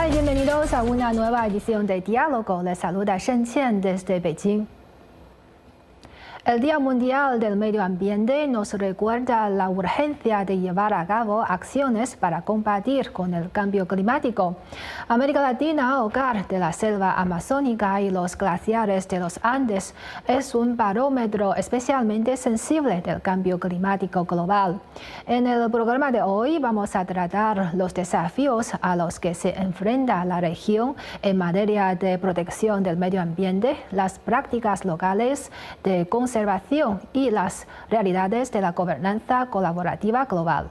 y bienvenidos a una nueva edición de Diálogo. Les saluda Shen Qian desde Beijing. El Día Mundial del Medio Ambiente nos recuerda la urgencia de llevar a cabo acciones para combatir con el cambio climático. América Latina, hogar de la selva amazónica y los glaciares de los Andes, es un barómetro especialmente sensible del cambio climático global. En el programa de hoy vamos a tratar los desafíos a los que se enfrenta la región en materia de protección del medio ambiente, las prácticas locales de conservación y las realidades de la gobernanza colaborativa global.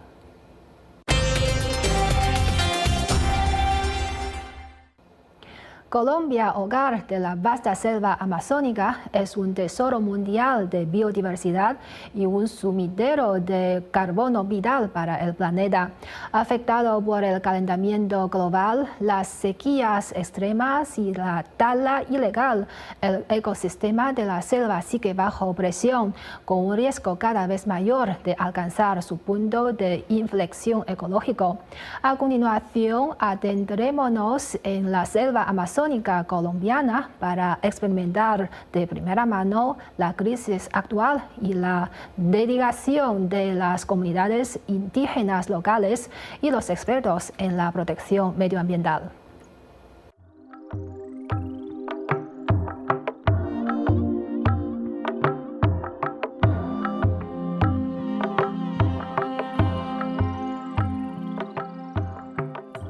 Colombia, hogar de la vasta selva amazónica, es un tesoro mundial de biodiversidad y un sumidero de carbono vital para el planeta. Afectado por el calentamiento global, las sequías extremas y la tala ilegal, el ecosistema de la selva sigue bajo presión, con un riesgo cada vez mayor de alcanzar su punto de inflexión ecológico. A continuación, adentrémonos en la selva amazónica colombiana para experimentar de primera mano la crisis actual y la dedicación de las comunidades indígenas locales y los expertos en la protección medioambiental.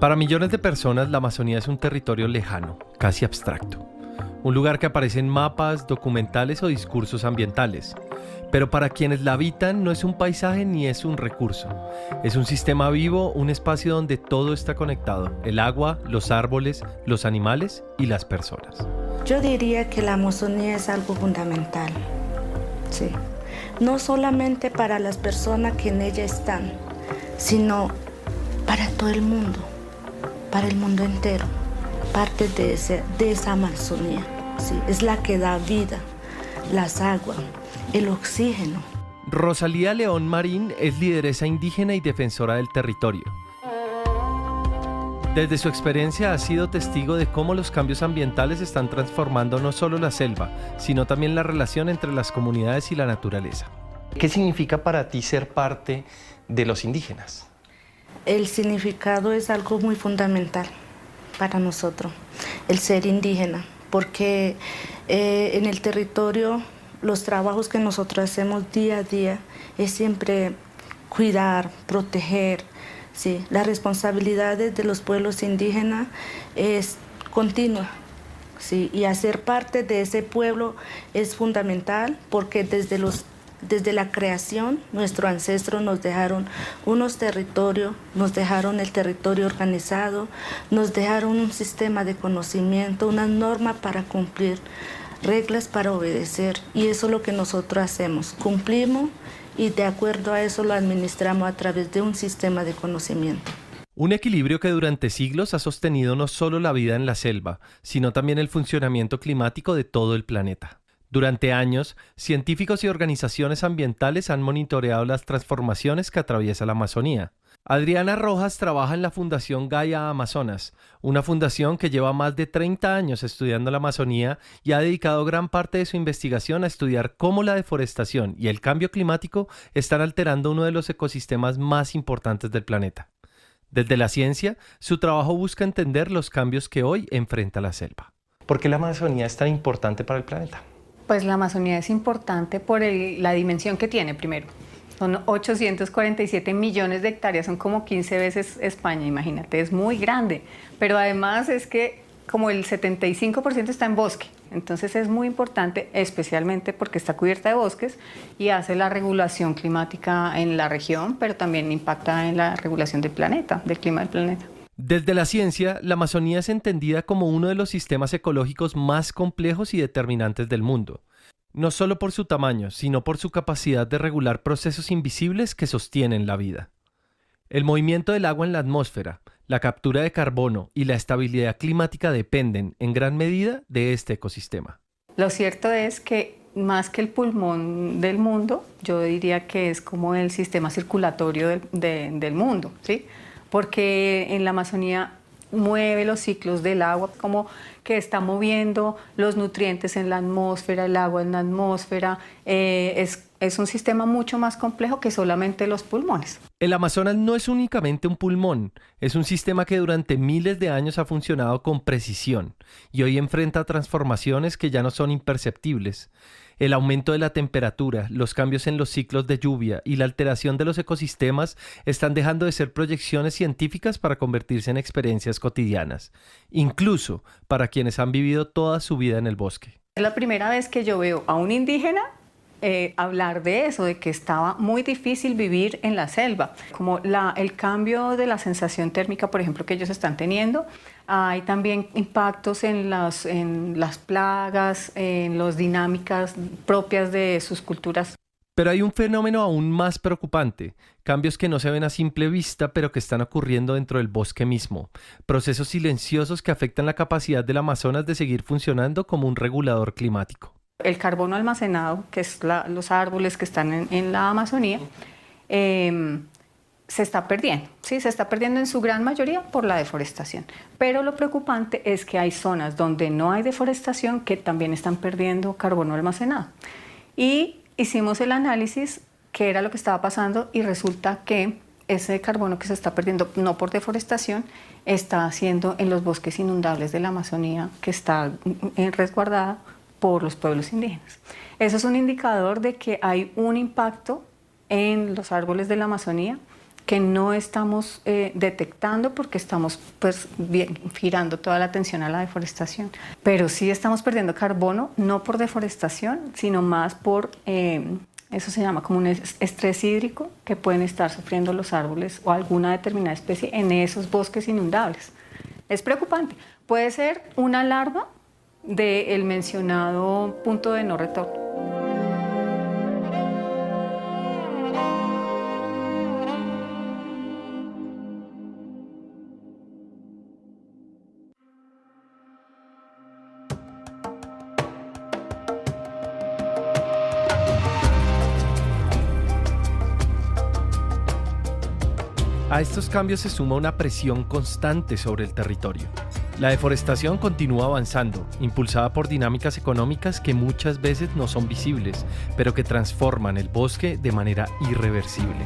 Para millones de personas, la Amazonía es un territorio lejano, casi abstracto. Un lugar que aparece en mapas, documentales o discursos ambientales. Pero para quienes la habitan no es un paisaje ni es un recurso. Es un sistema vivo, un espacio donde todo está conectado. El agua, los árboles, los animales y las personas. Yo diría que la Amazonía es algo fundamental. Sí. No solamente para las personas que en ella están, sino para todo el mundo. Para el mundo entero, parte de esa Amazonía, ¿sí? Es la que da vida, las aguas, el oxígeno. Rosalía León Marín es lideresa indígena y defensora del territorio. Desde su experiencia ha sido testigo de cómo los cambios ambientales están transformando no solo la selva, sino también la relación entre las comunidades y la naturaleza. ¿Qué significa para ti ser parte de los indígenas? El significado es algo muy fundamental para nosotros, el ser indígena, porque en el territorio los trabajos que nosotros hacemos día a día es siempre cuidar, proteger, ¿sí? Las responsabilidades de los pueblos indígenas es continua, ¿sí? Y hacer parte de ese pueblo es fundamental porque desde la creación, nuestros ancestros nos dejaron unos territorios, nos dejaron el territorio organizado, nos dejaron un sistema de conocimiento, una norma para cumplir, reglas para obedecer. Y eso es lo que nosotros hacemos, cumplimos y de acuerdo a eso lo administramos a través de un sistema de conocimiento. Un equilibrio que durante siglos ha sostenido no solo la vida en la selva, sino también el funcionamiento climático de todo el planeta. Durante años, científicos y organizaciones ambientales han monitoreado las transformaciones que atraviesa la Amazonía. Adriana Rojas trabaja en la Fundación Gaia Amazonas, una fundación que lleva más de 30 años estudiando la Amazonía y ha dedicado gran parte de su investigación a estudiar cómo la deforestación y el cambio climático están alterando uno de los ecosistemas más importantes del planeta. Desde la ciencia, su trabajo busca entender los cambios que hoy enfrenta la selva. ¿Por qué la Amazonía es tan importante para el planeta? Pues la Amazonía es importante por la dimensión que tiene, primero. Son 847 millones de hectáreas, son como 15 veces España, imagínate, es muy grande. Pero además es que como el 75% está en bosque, entonces es muy importante, especialmente porque está cubierta de bosques y hace la regulación climática en la región, pero también impacta en la regulación del planeta, del clima del planeta. Desde la ciencia, la Amazonía es entendida como uno de los sistemas ecológicos más complejos y determinantes del mundo. No solo por su tamaño, sino por su capacidad de regular procesos invisibles que sostienen la vida. El movimiento del agua en la atmósfera, la captura de carbono y la estabilidad climática dependen, en gran medida, de este ecosistema. Lo cierto es que más que el pulmón del mundo, yo diría que es como el sistema circulatorio del mundo, ¿sí? Porque en la Amazonía mueve los ciclos del agua, como que está moviendo los nutrientes en la atmósfera, el agua en la atmósfera. Es un sistema mucho más complejo que solamente los pulmones. El Amazonas no es únicamente un pulmón, es un sistema que durante miles de años ha funcionado con precisión y hoy enfrenta transformaciones que ya no son imperceptibles. El aumento de la temperatura, los cambios en los ciclos de lluvia y la alteración de los ecosistemas están dejando de ser proyecciones científicas para convertirse en experiencias cotidianas, incluso para quienes han vivido toda su vida en el bosque. Es la primera vez que yo veo a un indígena hablar de eso, de que estaba muy difícil vivir en la selva, como el cambio de la sensación térmica, por ejemplo, que ellos están teniendo. Hay también impactos en las plagas, en las dinámicas propias de sus culturas. Pero hay un fenómeno aún más preocupante, cambios que no se ven a simple vista, pero que están ocurriendo dentro del bosque mismo, procesos silenciosos que afectan la capacidad del Amazonas de seguir funcionando como un regulador climático. El carbono almacenado, que es los árboles que están en la Amazonía, se está perdiendo, ¿sí? Se está perdiendo en su gran mayoría por la deforestación. Pero lo preocupante es que hay zonas donde no hay deforestación que también están perdiendo carbono almacenado. Y hicimos el análisis, qué era lo que estaba pasando, y resulta que ese carbono que se está perdiendo, no por deforestación, está haciendo en los bosques inundables de la Amazonía, que está resguardada por los pueblos indígenas. Eso es un indicador de que hay un impacto en los árboles de la Amazonía que no estamos detectando porque estamos girando toda la atención a la deforestación. Pero sí estamos perdiendo carbono, no por deforestación, sino más por, eso se llama como un estrés hídrico que pueden estar sufriendo los árboles o alguna determinada especie en esos bosques inundables. Es preocupante. Puede ser una larva del mencionado punto de no retorno. A estos cambios se suma una presión constante sobre el territorio. La deforestación continúa avanzando, impulsada por dinámicas económicas que muchas veces no son visibles, pero que transforman el bosque de manera irreversible.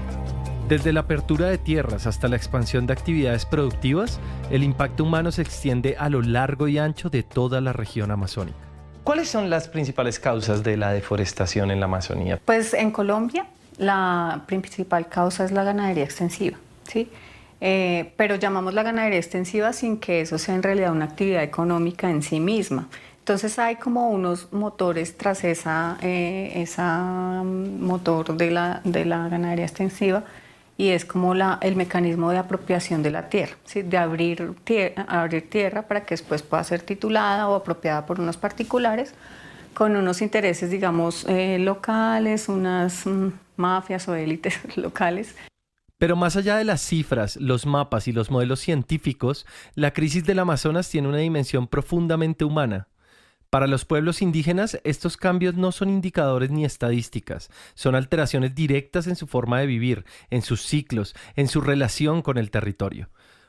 Desde la apertura de tierras hasta la expansión de actividades productivas, el impacto humano se extiende a lo largo y ancho de toda la región amazónica. ¿Cuáles son las principales causas de la deforestación en la Amazonía? Pues en Colombia la principal causa es la ganadería extensiva, ¿sí? Pero llamamos la ganadería extensiva sin que eso sea en realidad una actividad económica en sí misma. Entonces hay como unos motores tras esa motor de la ganadería extensiva, y es como el mecanismo de apropiación de la tierra, ¿sí? De abrir tierra para que después pueda ser titulada o apropiada por unos particulares con unos intereses, digamos, locales, unas mafias o élites locales. Pero más allá de las cifras, los mapas y los modelos científicos, la crisis del Amazonas tiene una dimensión profundamente humana. Para los pueblos indígenas, estos cambios no son indicadores ni estadísticas, son alteraciones directas en su forma de vivir, en sus ciclos, en su relación con el territorio.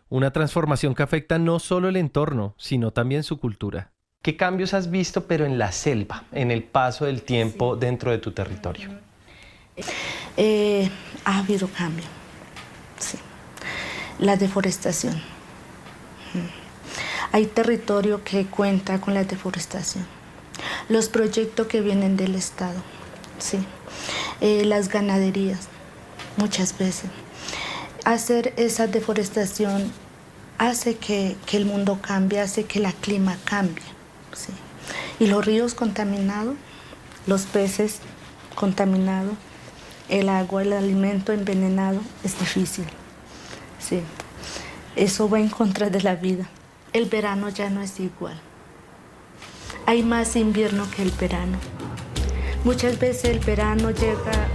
Una transformación que afecta no solo el entorno, sino también su cultura. ¿Qué cambios has visto, pero en la selva, en el paso del tiempo dentro de tu territorio? Ha habido cambio. Sí. La deforestación. Hay territorio que cuenta con la deforestación. Los proyectos que vienen del Estado, sí. Las ganaderías, muchas veces. Hacer esa deforestación hace que el mundo cambie, hace que el clima cambie. Sí. Y los ríos contaminados, los peces contaminados, el agua, el alimento envenenado, es difícil. Sí. Eso va en contra de la vida. El verano ya no es igual. Hay más invierno que el verano. Muchas veces el verano llega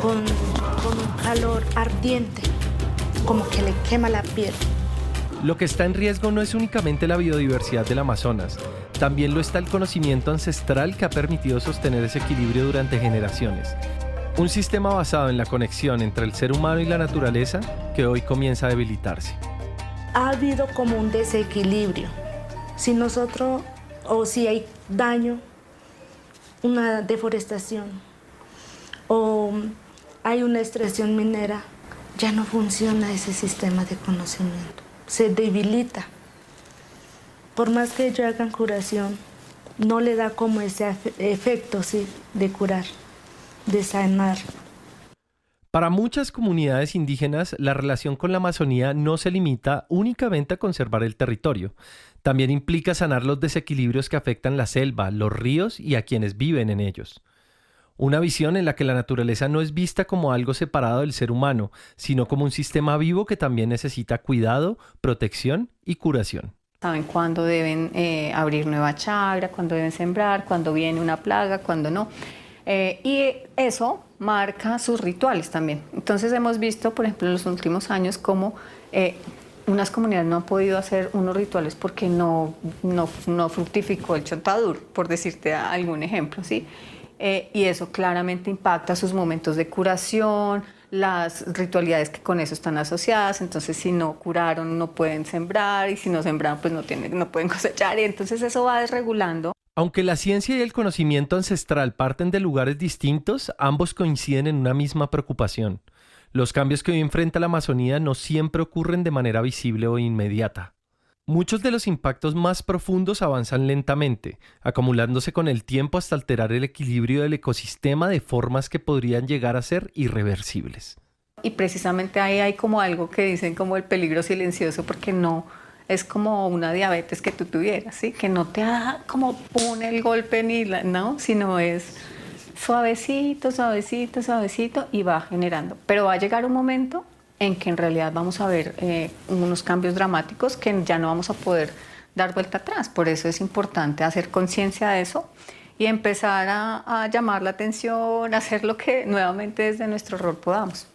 con un calor ardiente, como que le quema la piel. Lo que está en riesgo no es únicamente la biodiversidad del Amazonas, también lo está el conocimiento ancestral que ha permitido sostener ese equilibrio durante generaciones. Un sistema basado en la conexión entre el ser humano y la naturaleza que hoy comienza a debilitarse. ha habido como un desequilibrio. Si nosotros, o si hay daño, una deforestación, o hay una extracción minera, ya no funciona ese sistema de conocimiento, se debilita. Por más que ellos hagan curación, no le da como ese efecto, ¿sí?, de curar, de sanar. Para muchas comunidades indígenas, la relación con la Amazonía no se limita únicamente a conservar el territorio. También implica sanar los desequilibrios que afectan la selva, los ríos y a quienes viven en ellos. Una visión en la que la naturaleza no es vista como algo separado del ser humano, sino como un sistema vivo que también necesita cuidado, protección y curación. Saben cuándo deben abrir nueva chacra, cuándo deben sembrar, cuándo viene una plaga, cuándo no. Y eso marca sus rituales también. Entonces hemos visto, por ejemplo, en los últimos años cómo unas comunidades no han podido hacer unos rituales porque no fructificó el chontaduro, por decirte algún ejemplo, ¿sí? Y eso claramente impacta sus momentos de curación, las ritualidades que con eso están asociadas. Entonces, si no curaron, no pueden sembrar, y si no sembraron, pues no pueden cosechar, y entonces eso va desregulando. Aunque la ciencia y el conocimiento ancestral parten de lugares distintos, ambos coinciden en una misma preocupación. Los cambios que hoy enfrenta la Amazonía no siempre ocurren de manera visible o inmediata. Muchos de los impactos más profundos avanzan lentamente, acumulándose con el tiempo hasta alterar el equilibrio del ecosistema de formas que podrían llegar a ser irreversibles. Y precisamente ahí hay como algo que dicen como el peligro silencioso, porque no es como una diabetes que tú tuvieras, ¿sí? Que no te da como pone el golpe no, sino es suavecito, suavecito, suavecito, y va generando. Pero va a llegar un momento en que en realidad vamos a ver unos cambios dramáticos que ya no vamos a poder dar vuelta atrás. Por eso es importante hacer conciencia de eso y empezar a llamar la atención, a hacer lo que nuevamente desde nuestro rol podamos.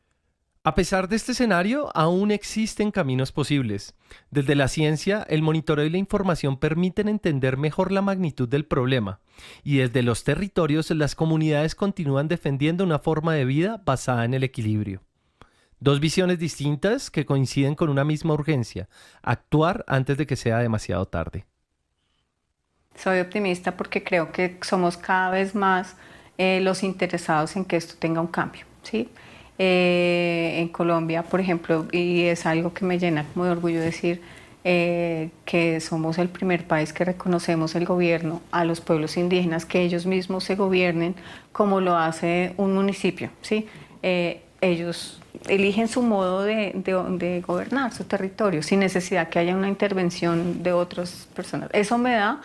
A pesar de este escenario, aún existen caminos posibles. Desde la ciencia, el monitoreo y la información permiten entender mejor la magnitud del problema. Y desde los territorios, las comunidades continúan defendiendo una forma de vida basada en el equilibrio. Dos visiones distintas que coinciden con una misma urgencia: actuar antes de que sea demasiado tarde. Soy optimista porque creo que somos cada vez más los interesados en que esto tenga un cambio, ¿sí? En Colombia, por ejemplo, y es algo que me llena como de orgullo decir que somos el primer país que reconocemos el gobierno a los pueblos indígenas, que ellos mismos se gobiernen como lo hace un municipio, ¿sí? Ellos eligen su modo de gobernar su territorio sin necesidad que haya una intervención de otras personas. Eso me da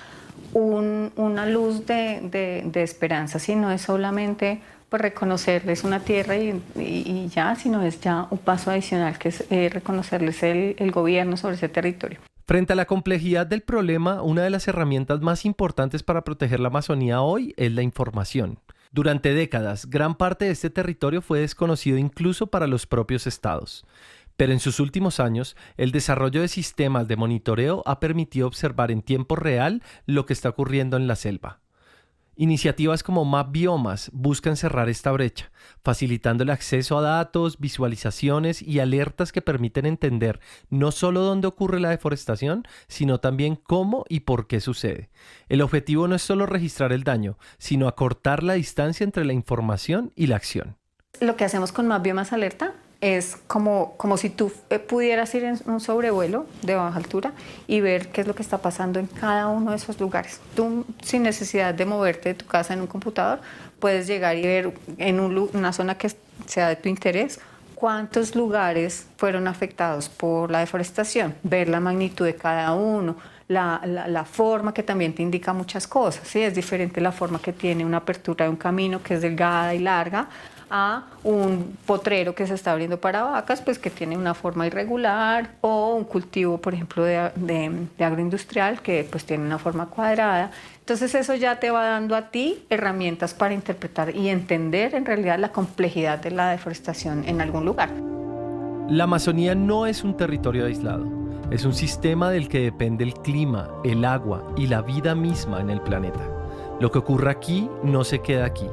una luz de esperanza, ¿sí? No es solamente pues reconocerles una tierra y ya, sino es ya un paso adicional, que es reconocerles el gobierno sobre ese territorio. Frente a la complejidad del problema, una de las herramientas más importantes para proteger la Amazonía hoy es la información. Durante décadas, gran parte de este territorio fue desconocido incluso para los propios estados. Pero en sus últimos años, el desarrollo de sistemas de monitoreo ha permitido observar en tiempo real lo que está ocurriendo en la selva. Iniciativas como MapBiomas buscan cerrar esta brecha, facilitando el acceso a datos, visualizaciones y alertas que permiten entender no solo dónde ocurre la deforestación, sino también cómo y por qué sucede. El objetivo no es solo registrar el daño, sino acortar la distancia entre la información y la acción. Lo que hacemos con MapBiomas Alerta es como si tú pudieras ir en un sobrevuelo de baja altura y ver qué es lo que está pasando en cada uno de esos lugares. Tú, sin necesidad de moverte de tu casa en un computador, puedes llegar y ver en una zona que sea de tu interés cuántos lugares fueron afectados por la deforestación, ver la magnitud de cada uno, la forma, que también te indica muchas cosas, ¿sí? Es diferente la forma que tiene una apertura de un camino que es delgada y larga a un potrero que se está abriendo para vacas, pues que tiene una forma irregular, o un cultivo, por ejemplo, de agroindustrial que pues tiene una forma cuadrada. Entonces eso ya te va dando a ti herramientas para interpretar y entender en realidad la complejidad de la deforestación en algún lugar. La Amazonía no es un territorio aislado, es un sistema del que depende el clima, el agua y la vida misma en el planeta. Lo que ocurra aquí no se queda aquí,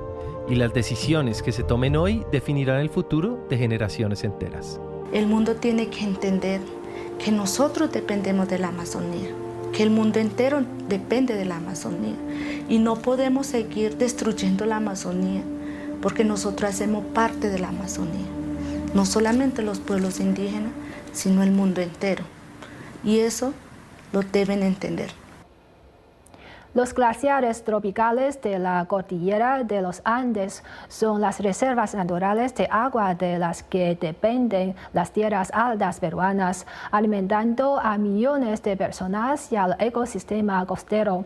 y las decisiones que se tomen hoy definirán el futuro de generaciones enteras. El mundo tiene que entender que nosotros dependemos de la Amazonía, que el mundo entero depende de la Amazonía y no podemos seguir destruyendo la Amazonía porque nosotros hacemos parte de la Amazonía, no solamente los pueblos indígenas, sino el mundo entero, y eso lo deben entender. Los glaciares tropicales de la cordillera de los Andes son las reservas naturales de agua de las que dependen las tierras altas peruanas, alimentando a millones de personas y al ecosistema costero.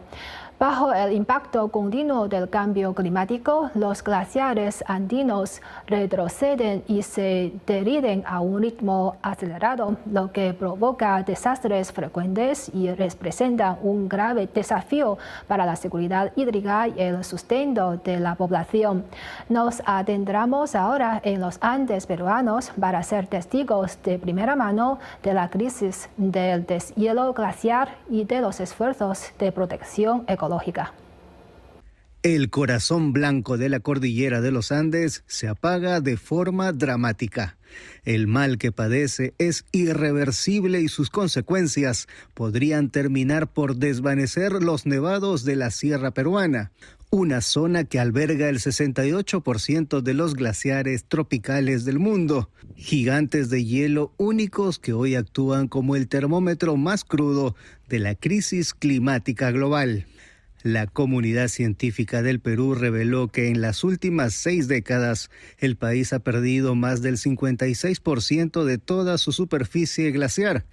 Bajo el impacto continuo del cambio climático, los glaciares andinos retroceden y se derriten a un ritmo acelerado, lo que provoca desastres frecuentes y representa un grave desafío para la seguridad hídrica y el sustento de la población. Nos adentramos ahora en los Andes peruanos para ser testigos de primera mano de la crisis del deshielo glaciar y de los esfuerzos de protección ecológica. El corazón blanco de la cordillera de los Andes se apaga de forma dramática. El mal que padece es irreversible y sus consecuencias podrían terminar por desvanecer los nevados de la sierra peruana, una zona que alberga el 68% de los glaciares tropicales del mundo, gigantes de hielo únicos que hoy actúan como el termómetro más crudo de la crisis climática global. La comunidad científica del Perú reveló que en las últimas 6 décadas el país ha perdido más del 56% de toda su superficie glaciar.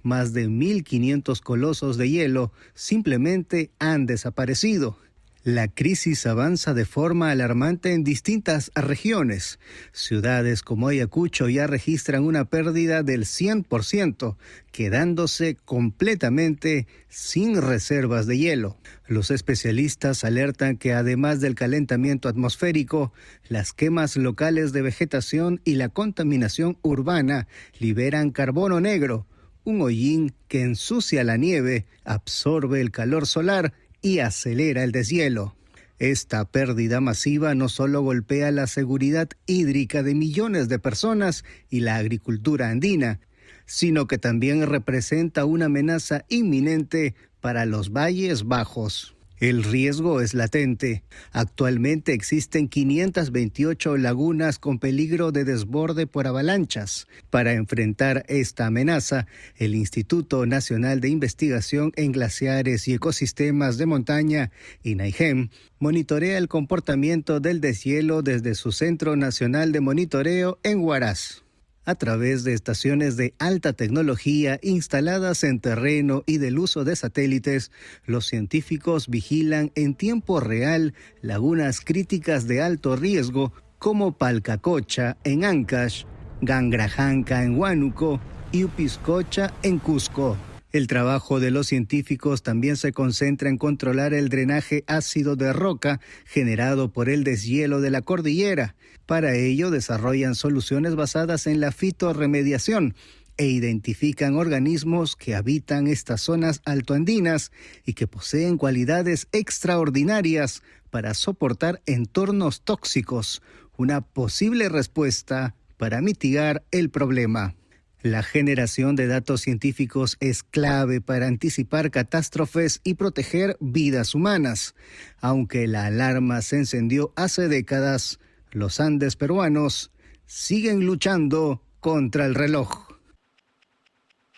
Más de 1.500 colosos de hielo simplemente han desaparecido. La crisis avanza de forma alarmante en distintas regiones. Ciudades como Ayacucho ya registran una pérdida del 100%, quedándose completamente sin reservas de hielo. Los especialistas alertan que además del calentamiento atmosférico, las quemas locales de vegetación y la contaminación urbana liberan carbono negro, un hollín que ensucia la nieve, absorbe el calor solar y acelera el deshielo. Esta pérdida masiva no solo golpea la seguridad hídrica de millones de personas y la agricultura andina, sino que también representa una amenaza inminente para los valles bajos. El riesgo es latente. Actualmente existen 528 lagunas con peligro de desborde por avalanchas. Para enfrentar esta amenaza, el Instituto Nacional de Investigación en Glaciares y Ecosistemas de Montaña, INAIGEM, monitorea el comportamiento del deshielo desde su Centro Nacional de Monitoreo en Huaraz. A través de estaciones de alta tecnología instaladas en terreno y del uso de satélites, los científicos vigilan en tiempo real lagunas críticas de alto riesgo como Palcacocha en Ancash, Gangrajanca en Huánuco y Upiscocha en Cusco. El trabajo de los científicos también se concentra en controlar el drenaje ácido de roca generado por el deshielo de la cordillera. Para ello desarrollan soluciones basadas en la fitorremediación e identifican organismos que habitan estas zonas altoandinas y que poseen cualidades extraordinarias para soportar entornos tóxicos, una posible respuesta para mitigar el problema. La generación de datos científicos es clave para anticipar catástrofes y proteger vidas humanas. Aunque la alarma se encendió hace décadas, los Andes peruanos siguen luchando contra el reloj.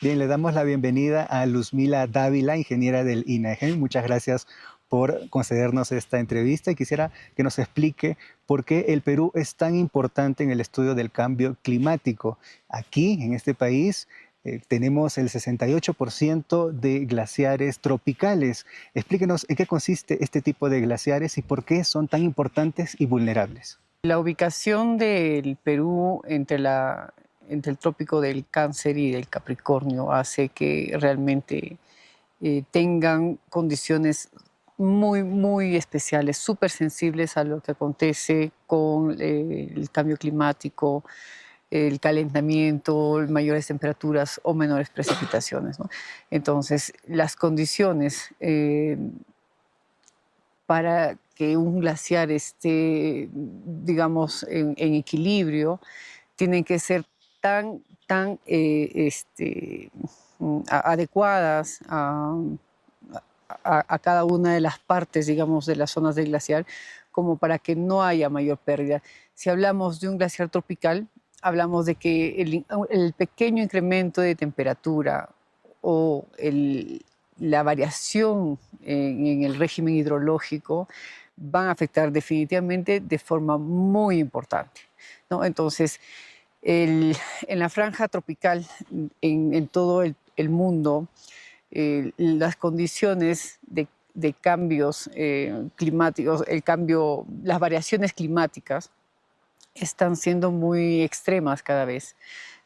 Bien, le damos la bienvenida a Luzmila Dávila, ingeniera del INAIGEM. Muchas gracias por concedernos esta entrevista y quisiera que nos explique por qué el Perú es tan importante en el estudio del cambio climático. Aquí, en este país, tenemos el 68% de glaciares tropicales. Explíquenos en qué consiste este tipo de glaciares y por qué son tan importantes y vulnerables. La ubicación del Perú entre el trópico del Cáncer y del Capricornio hace que realmente tengan condiciones muy especiales, súper sensibles a lo que acontece con el cambio climático, el calentamiento, mayores temperaturas o menores precipitaciones, ¿no? Entonces, las condiciones para que un glaciar esté, digamos, en equilibrio, tienen que ser tan adecuadas a cada una de las partes, digamos, de las zonas del glaciar, como para que no haya mayor pérdida. Si hablamos de un glaciar tropical, hablamos de que el pequeño incremento de temperatura o la variación en el régimen hidrológico van a afectar definitivamente de forma muy importante, ¿no? Entonces, en la franja tropical, en todo el mundo, las condiciones de cambios climáticos, las variaciones climáticas están siendo muy extremas cada vez,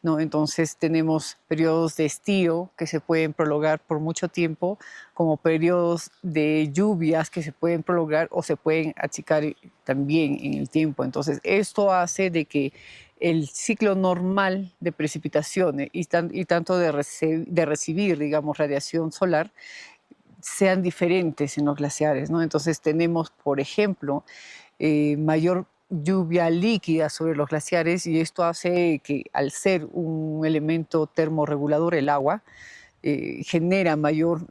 ¿no? Entonces tenemos periodos de estío que se pueden prolongar por mucho tiempo, como periodos de lluvias que se pueden prolongar o se pueden achicar también en el tiempo. Entonces esto hace de que el ciclo normal de precipitaciones y tanto de recibir, digamos, radiación solar, sean diferentes en los glaciares, ¿no? Entonces tenemos, por ejemplo, mayor lluvia líquida sobre los glaciares, y esto hace que, al ser un elemento termorregulador, el agua, genera mayor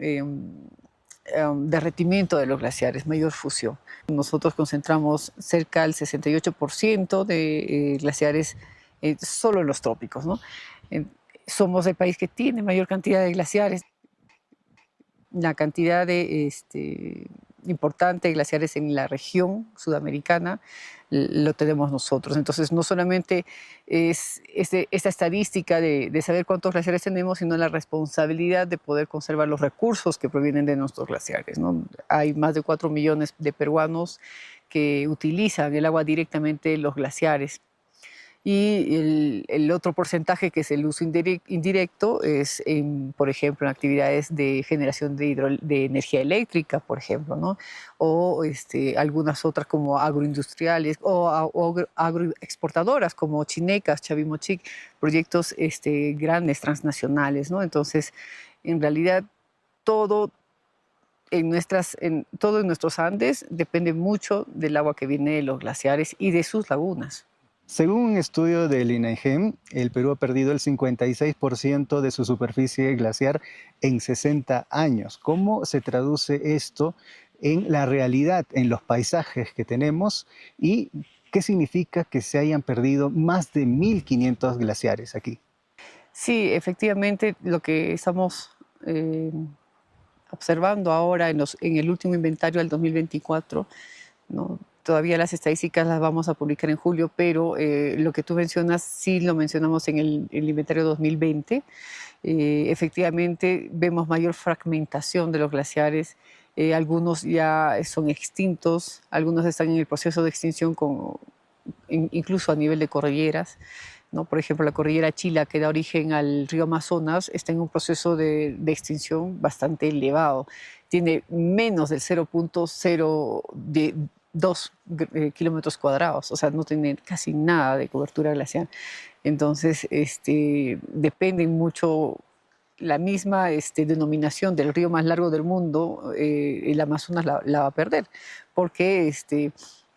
derretimiento de los glaciares, mayor fusión. Nosotros concentramos cerca del 68% de glaciares solo en los trópicos, ¿no? Somos el país que tiene mayor cantidad de glaciares. La cantidad importante de glaciares en la región sudamericana lo tenemos nosotros. Entonces, no solamente es esta estadística de saber cuántos glaciares tenemos, sino la responsabilidad de poder conservar los recursos que provienen de nuestros glaciares, ¿no? Hay más de 4 millones de peruanos que utilizan el agua directamente de los glaciares. Y el otro porcentaje, que es el uso indirecto, es, por ejemplo, en actividades de generación de energía eléctrica, por ejemplo, ¿no? O algunas otras como agroindustriales o agroexportadoras como Chinecas, Chavimochic, proyectos grandes, transnacionales, ¿no? Entonces, en realidad, todo en nuestros Andes depende mucho del agua que viene de los glaciares y de sus lagunas. Según un estudio del INAGEM, el Perú ha perdido el 56% de su superficie glaciar en 60 años. ¿Cómo se traduce esto en la realidad, en los paisajes que tenemos? ¿Y qué significa que se hayan perdido más de 1.500 glaciares aquí? Sí, efectivamente, lo que estamos observando ahora en el último inventario del 2024, ¿no? Todavía las estadísticas las vamos a publicar en julio, pero lo que tú mencionas sí lo mencionamos en el inventario 2020. Efectivamente, vemos mayor fragmentación de los glaciares. Algunos ya son extintos, algunos están en el proceso de extinción, incluso a nivel de cordilleras, ¿no? Por ejemplo, la cordillera Chila, que da origen al río Amazonas, está en un proceso de extinción bastante elevado. Tiene menos del 0.02 kilómetros cuadrados, o sea, no tiene casi nada de cobertura glaciar. Entonces, depende mucho la misma denominación del río más largo del mundo. El Amazonas la va a perder, porque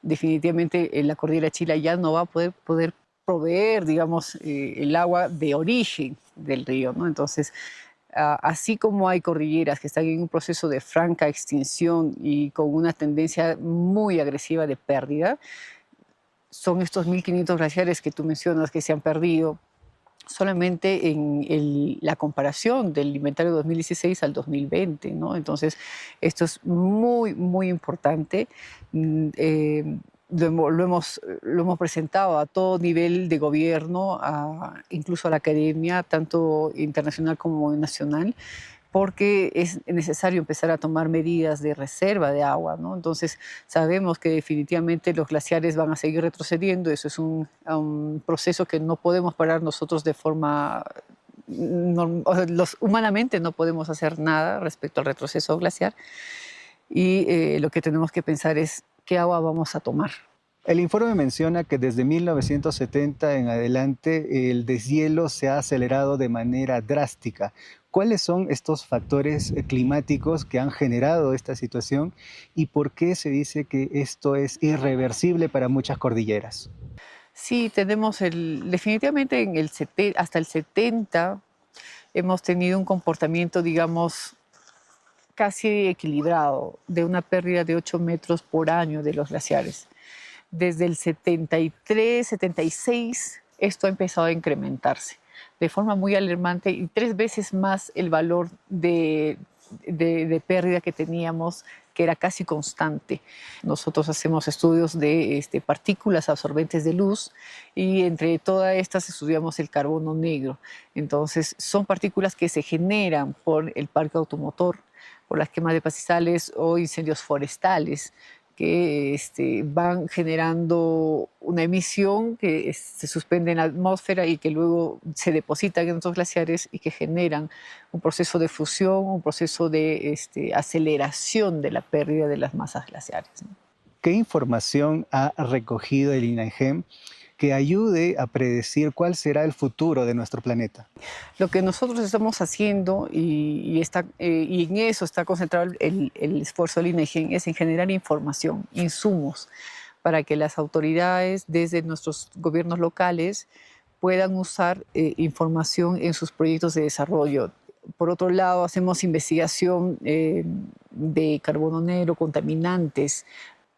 definitivamente en la cordillera Chila ya no va a poder proveer, digamos, el agua de origen del río, ¿no? Entonces, así como hay cordilleras que están en un proceso de franca extinción y con una tendencia muy agresiva de pérdida, son estos 1.500 glaciares que tú mencionas que se han perdido solamente en la comparación del inventario 2016 al 2020, ¿no? Entonces, esto es muy, muy importante. Lo hemos presentado a todo nivel de gobierno, incluso a la academia, tanto internacional como nacional, porque es necesario empezar a tomar medidas de reserva de agua, ¿no? Entonces, sabemos que definitivamente los glaciares van a seguir retrocediendo. Eso es un proceso que no podemos parar nosotros de forma... humanamente no podemos hacer nada respecto al retroceso glaciar, y lo que tenemos que pensar es qué agua vamos a tomar. El informe menciona que desde 1970 en adelante el deshielo se ha acelerado de manera drástica. ¿Cuáles son estos factores climáticos que han generado esta situación y por qué se dice que esto es irreversible para muchas cordilleras? Sí, tenemos definitivamente hasta el 70 hemos tenido un comportamiento, digamos, casi equilibrado, de una pérdida de 8 metros por año de los glaciares. Desde el 73, 76, esto ha empezado a incrementarse de forma muy alarmante y 3 veces más el valor de pérdida que teníamos, que era casi constante. Nosotros hacemos estudios de partículas absorbentes de luz y entre todas estas estudiamos el carbono negro. Entonces son partículas que se generan por el parque automotor, por las quemas de pastizales o incendios forestales, que van generando una emisión que se suspende en la atmósfera y que luego se deposita en otros glaciares y que generan un proceso de fusión, un proceso de aceleración de la pérdida de las masas glaciares, ¿no? ¿Qué información ha recogido el INAGEM que ayude a predecir cuál será el futuro de nuestro planeta? Lo que nosotros estamos haciendo, y en eso está concentrado el esfuerzo del INAGEM, es en generar información, insumos, para que las autoridades desde nuestros gobiernos locales puedan usar información en sus proyectos de desarrollo. Por otro lado, hacemos investigación de carbono negro, contaminantes,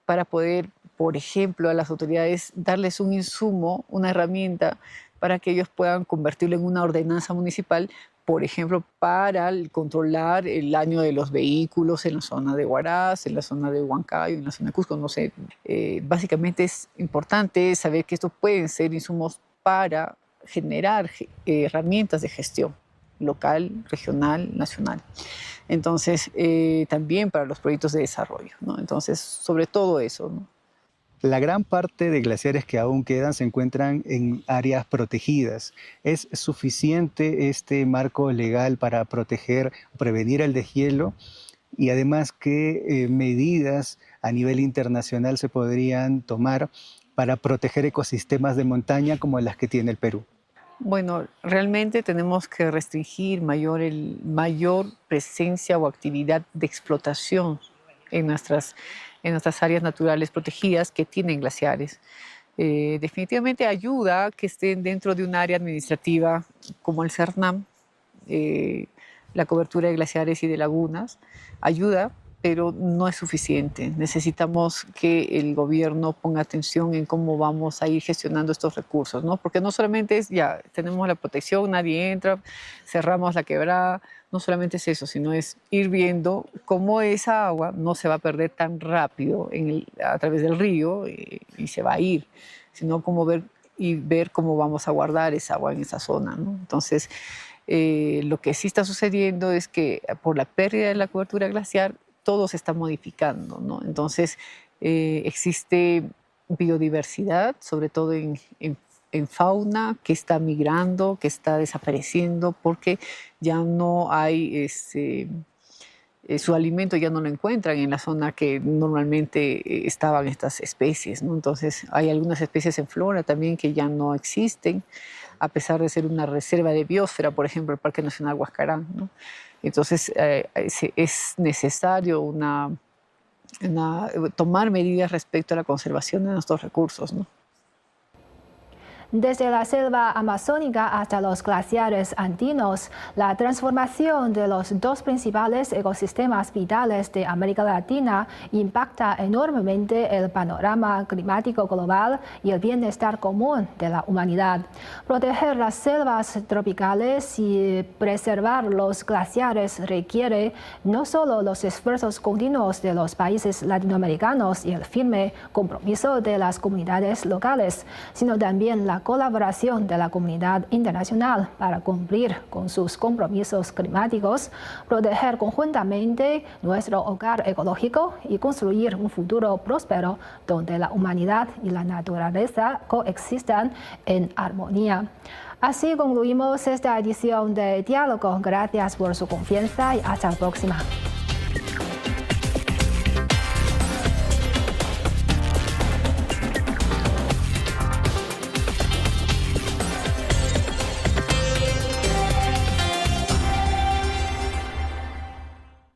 para poder, por ejemplo, a las autoridades darles un insumo, una herramienta para que ellos puedan convertirlo en una ordenanza municipal, por ejemplo, para controlar el daño de los vehículos en la zona de Huaraz, en la zona de Huancayo, en la zona de Cusco, no sé. Básicamente es importante saber que estos pueden ser insumos para generar herramientas de gestión local, regional, nacional. Entonces, también para los proyectos de desarrollo, ¿no? Entonces, sobre todo eso, ¿no? La gran parte de glaciares que aún quedan se encuentran en áreas protegidas. ¿Es suficiente este marco legal para proteger, prevenir el deshielo? Y además, ¿qué medidas a nivel internacional se podrían tomar para proteger ecosistemas de montaña como las que tiene el Perú? Bueno, realmente tenemos que restringir mayor presencia o actividad de explotación en nuestras áreas naturales protegidas que tienen glaciares. Definitivamente ayuda que estén dentro de un área administrativa como el CERNAM, la cobertura de glaciares y de lagunas, ayuda, pero no es suficiente. Necesitamos que el gobierno ponga atención en cómo vamos a ir gestionando estos recursos, ¿no? Porque no solamente es ya, tenemos la protección, nadie entra, cerramos la quebrada, no solamente es eso, sino es ir viendo cómo esa agua no se va a perder tan rápido a través del río y se va a ir, sino cómo ver cómo vamos a guardar esa agua en esa zona, ¿no? Entonces, lo que sí está sucediendo es que por la pérdida de la cobertura glaciar, todo se está modificando, ¿no? Entonces, existe biodiversidad, sobre todo en fauna, que está migrando, que está desapareciendo, porque ya no hay, su alimento ya no lo encuentran en la zona que normalmente estaban estas especies, ¿no? Entonces, hay algunas especies en flora también que ya no existen, a pesar de ser una reserva de biosfera, por ejemplo, el Parque Nacional Huascarán, ¿no? Entonces, es necesario tomar medidas respecto a la conservación de nuestros recursos, ¿no? Desde la selva amazónica hasta los glaciares andinos, la transformación de los dos principales ecosistemas vitales de América Latina impacta enormemente el panorama climático global y el bienestar común de la humanidad. Proteger las selvas tropicales y preservar los glaciares requiere no solo los esfuerzos continuos de los países latinoamericanos y el firme compromiso de las comunidades locales, sino también la colaboración de la comunidad internacional para cumplir con sus compromisos climáticos, proteger conjuntamente nuestro hogar ecológico y construir un futuro próspero donde la humanidad y la naturaleza coexistan en armonía. Así concluimos esta edición de Diálogo. Gracias por su confianza y hasta la próxima.